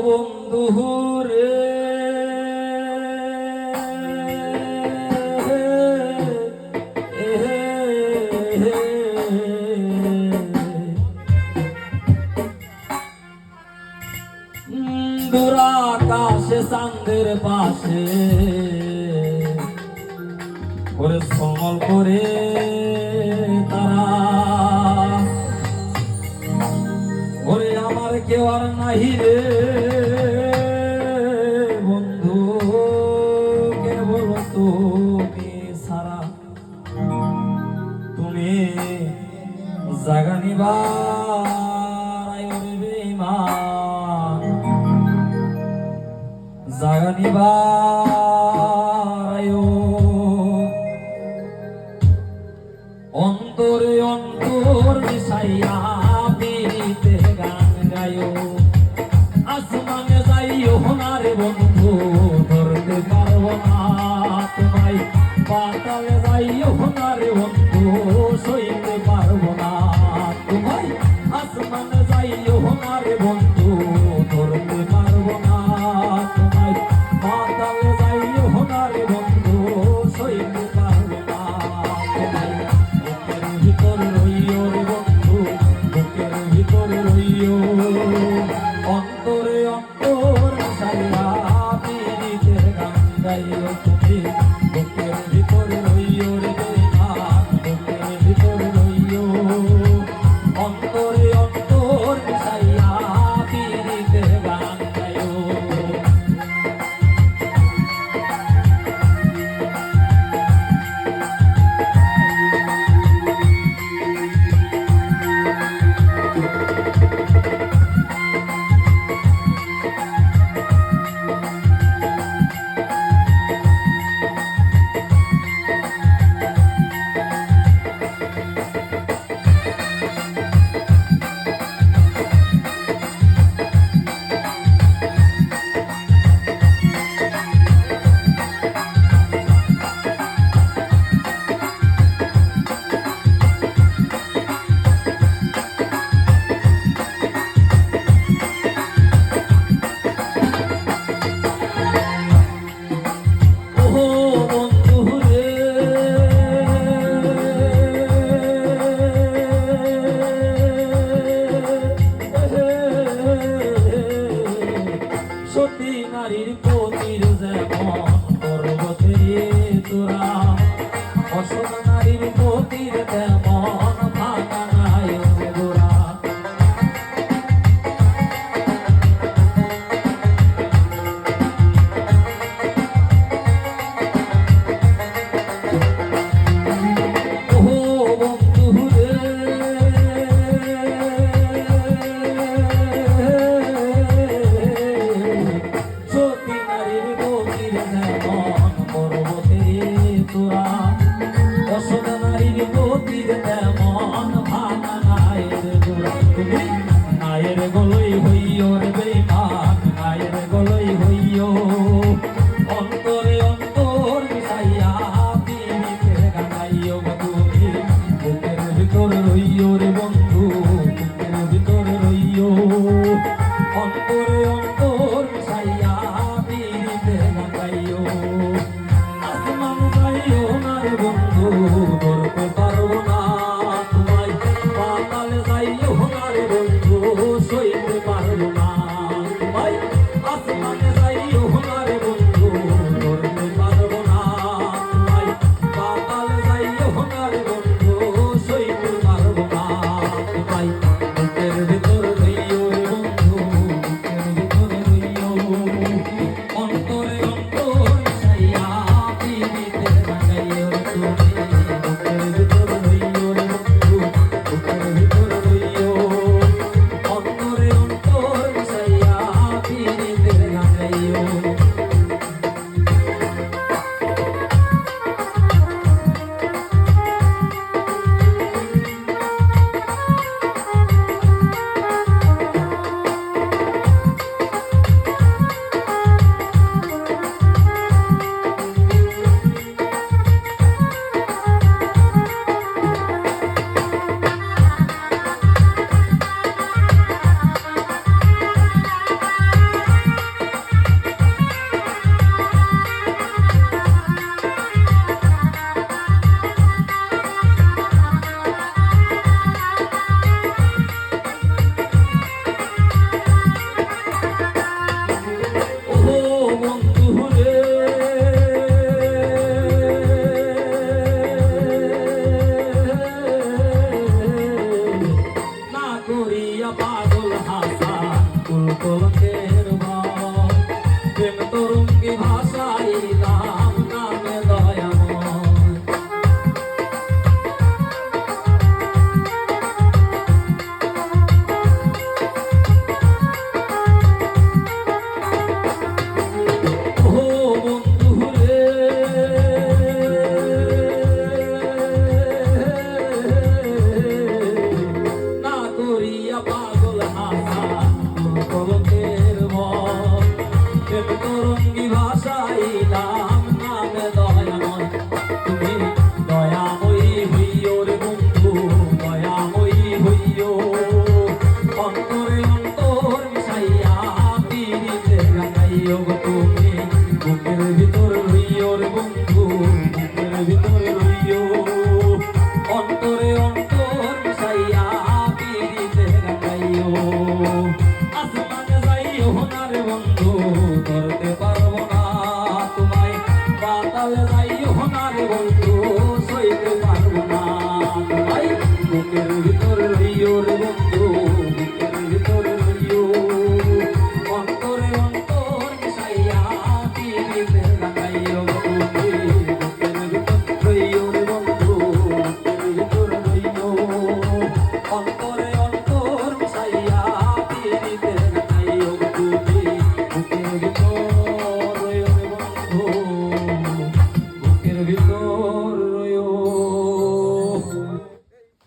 বন্ধু রে দূর আকাশে চাঁদের পাশে করে সমল করে তারা ওরে আমার কেউ আর নাহি রে বন্ধু কেবল তুমি সারা তুমি জাগা নিবার বেঈমান জাগা নিবার অন্তরে অন্তর মিশাইয়া পিরিতে গান গায়ো আসমানে যাইও হোনারে বন্ধু ধরতে পারবো না তোমায় পাতালে যাইও হোনারে বন্ধু সইতে পারবো না তোমায় আসমানে যাইও হোনারে বন্ধু ধরতে পারবো না তোমায় পাতালে যাইও হোনারে বন্ধু সইতে পারবো না তোমায় বুকের ভিতর রইও রে বন্ধু বুকের ভিতর রইও অন্তরে অন্তর সাইয়া পিরিতের গান গাইও তুমি বুকের ভিতর রইও রে বেঈমান বুকের ভিতর রইও অন্তরে অন্তর সাইয়া পিরিতের গান গাইও সতী নারীর পতির যেমন পর্বতে তোরা অসৎ নারীর পতির তেমন ভাঙা নাই গোরা নায়ের গলই হইও রে বেঈমান নায়ের গলই হইও অন্তরে অন্তর মিশাইয়া পিরিতে গানাইও তুমি বুকের ভিতর রইও রে বন্ধু বুকের ভিতর রইও অন্তরে অন্তর মিশাইয়া পিরিতে গানাইও আসমান যাইও না রে বন্ধু ধরতে পারবো না তোমায় পাতালে যাইও না রে বন্ধু সইতে পারবো না তোমায় আসমানে যাইও না রে বন্ধু ধরতে পারবো না তোমায় পাতালে যাইও না রে বন্ধু সইতে পারবো না তোমায় বুকের ভিতর রইও রে বন্ধু বুকের ভিতর কলকের ভয় প্রেম তরঙ্গি ভাষাইলাম নামে দয়াময় ও বন্ধু রে না করিয়া পাগল হাসা কলকের ভয় প্রেম তরঙ্গি ভাষাইলাম নামে দয়াময় তুমি দয়াময়ী হইও রে বন্ধু দয়াময়ী হইও অন্তরে অন্তর মিশাইয়া পিরিতে গাইও গো তুমি বুকের ভিতর রইও রে বন্ধু বুকের ভিতর রইও অন্তরে অন্তর মিশাইয়া পিরিতে গাইও আসমানে যাইও না রে বন্ধু